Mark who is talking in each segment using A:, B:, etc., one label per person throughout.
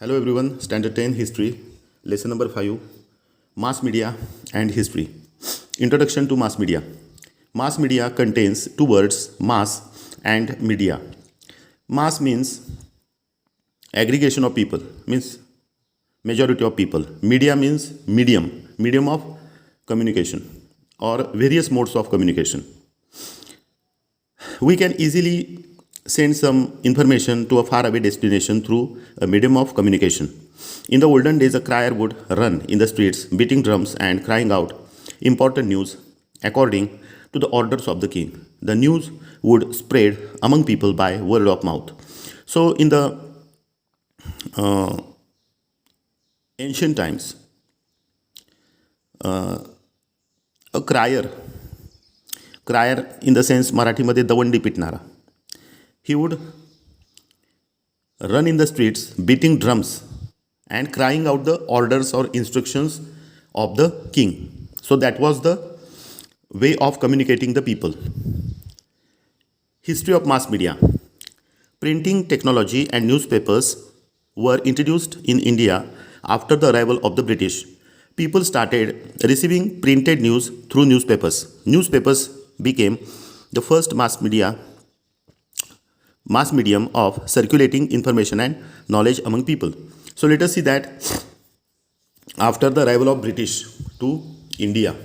A: Hello everyone, Standard 10 History, lesson number 5, Mass Media and History. Introduction to Mass Media. Mass media contains two words, mass and media. Mass means aggregation of people, means majority of people. Media means medium of communication or various modes of communication. We can easily send some information to a faraway destination through a medium of communication. In the olden days, a crier would run in the streets, beating drums and crying out important news according to the orders of the king. The news would spread among people by word of mouth. So, in the ancient times, a crier in the sense मराठीमध्ये दवंडी पिटणारा, he would run in the streets beating drums and crying out the orders or instructions of the king. So that was the way of communicating the people. History of mass media. Printing technology and newspapers were introduced in India after the arrival of the British. People started receiving printed news through newspapers. Newspapers became the first mass medium of circulating information and knowledge among people. So let us see that after the arrival of British to India,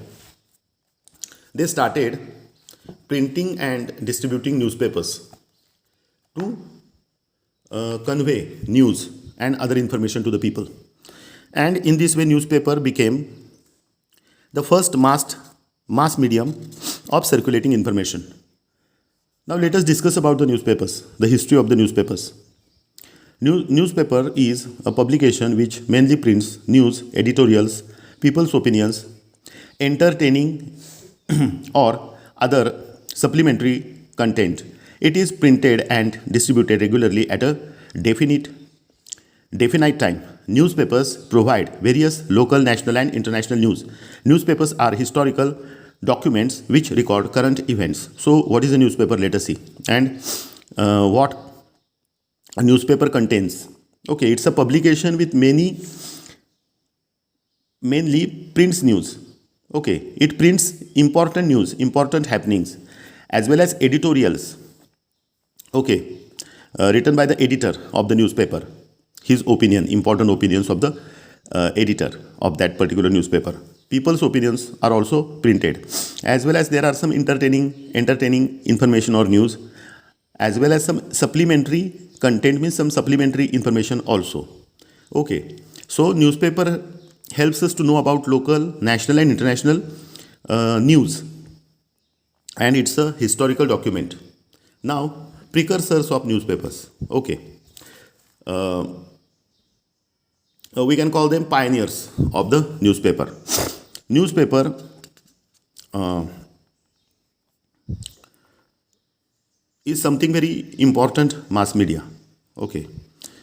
A: they started printing and distributing newspapers to convey news and other information to the people. And in this way, newspaper became the first mass medium of circulating information. Now let us discuss about the newspapers, the history of the newspapers. Newspaper is a publication which mainly prints news, editorials, people's opinions, entertaining or other supplementary content. It is printed and distributed regularly at a definite time. Newspapers provide various local, national and international news. Newspapers are historical documents which record current events. So what is a newspaper? Let us see. And what a newspaper contains. Okay, it's a publication with mainly prints news. Okay, it prints important news, important happenings, as well as editorials. Okay, written by the editor of the newspaper. His opinion, important opinions of the editor of that particular newspaper. People's opinions are also printed, as well as there are some entertaining information or news, as well as some supplementary content, means some supplementary information also. Okay, so newspaper helps us to know about local, national and international news, and it's a historical document. Now, precursors of newspapers. Okay, we can call them pioneers of the newspaper. Newspaper is something very important mass media. Okay,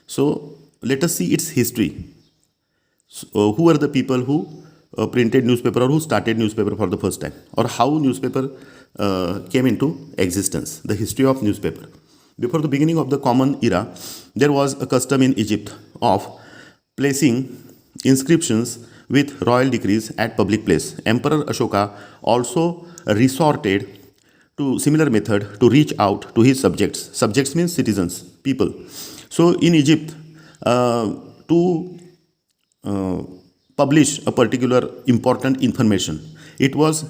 A: so let us see its history. So, who are the people who printed newspaper or who started newspaper for the first time, or how newspaper came into existence? The history of newspaper. Before the beginning of the Common Era, there was a custom in Egypt of placing inscriptions with royal decrees at public place. Emperor Ashoka also resorted to similar method to reach out to his subjects. Subjects means citizens, people. So in Egypt, to publish a particular important information, it was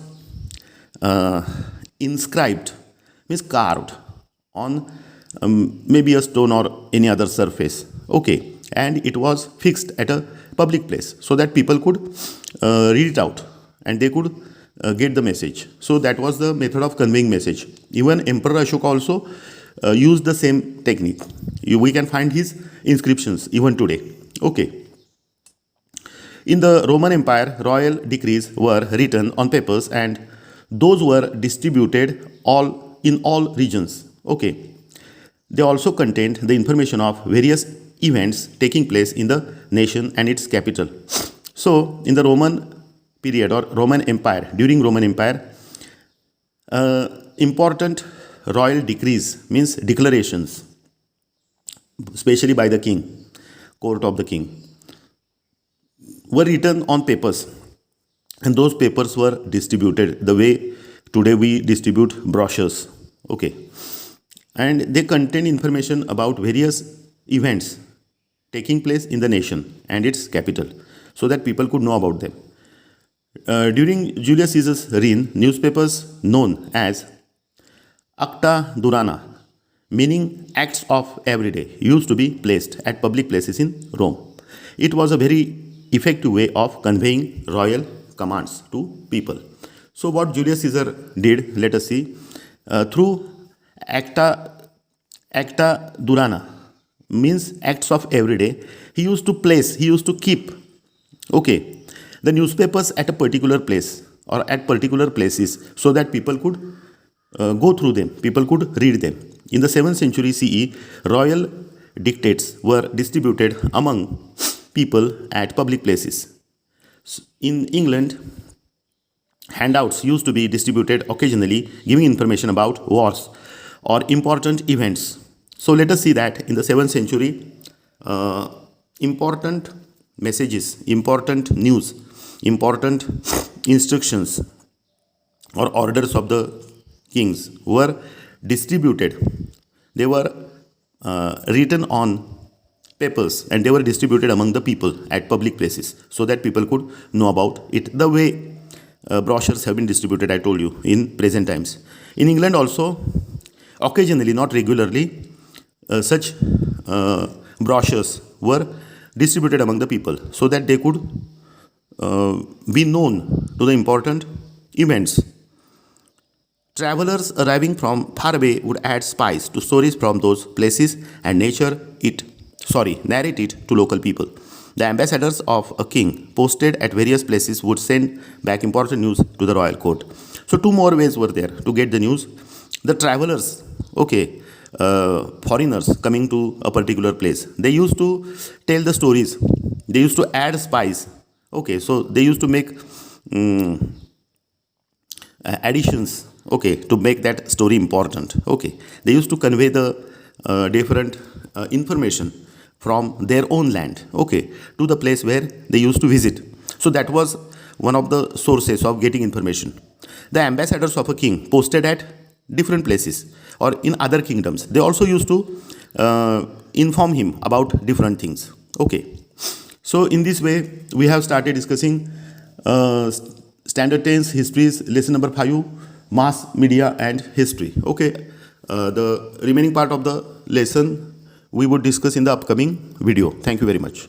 A: inscribed, means carved on maybe a stone or any other surface. Okay, and it was fixed at a public place so that people could read it out and they could get the message. So that was the method of conveying message. Even Emperor Ashoka also used the same technique. We can find his inscriptions even today. Okay. In the Roman Empire, royal decrees were written on papers and those were distributed in all regions. Okay. They also contained the information of various events taking place in the nation and its capital. So, in the Roman period or Roman Empire, during Roman Empire, important royal decrees, means declarations, especially by the king, court of the king, were written on papers, and those papers were distributed the way today we distribute brochures. Okay, and they contain information about various events taking place in the nation and its capital, so that people could know about them. During Julius Caesar's reign, newspapers known as Acta Durana, meaning acts of every day, used to be placed at public places in Rome. It was a very effective way of conveying royal commands to people. So, what Julius Caesar did, let us see. Through Acta Durana, means acts of every day, he used to keep, okay, the newspapers at a particular place or at particular places, so that people could go through them, people could read them. In the 7th century CE, royal dictates were distributed among people at public places. In England, handouts used to be distributed occasionally, giving information about wars or important events. So let us see that in the 7th century, important messages, important news, important instructions or orders of the kings were distributed. They were written on papers, and they were distributed among the people at public places, so that people could know about it, the way brochures have been distributed, I told you, in present times. In England also, occasionally, not regularly, such brochures were distributed among the people, so that they could be known to the important events. Travelers arriving from far away would add spice to stories from those places and narrate it to local people. The ambassadors of a king posted at various places would send back important news to the royal court. So two more ways were there to get the news. The travelers, okay, foreigners coming to a particular place, they used to tell the stories. They used to add spice. Okay, so they used to make additions, okay, to make that story important. Okay, they used to convey the different information from their own land, okay, to the place where they used to visit. So that was one of the sources of getting information. The ambassadors of a king posted at different places or in other kingdoms, they also used to inform him about different things. Okay, so in this way we have started discussing standard tense, histories, lesson number 5, mass media and history. Okay, the remaining part of the lesson we would discuss in the upcoming video. Thank you very much.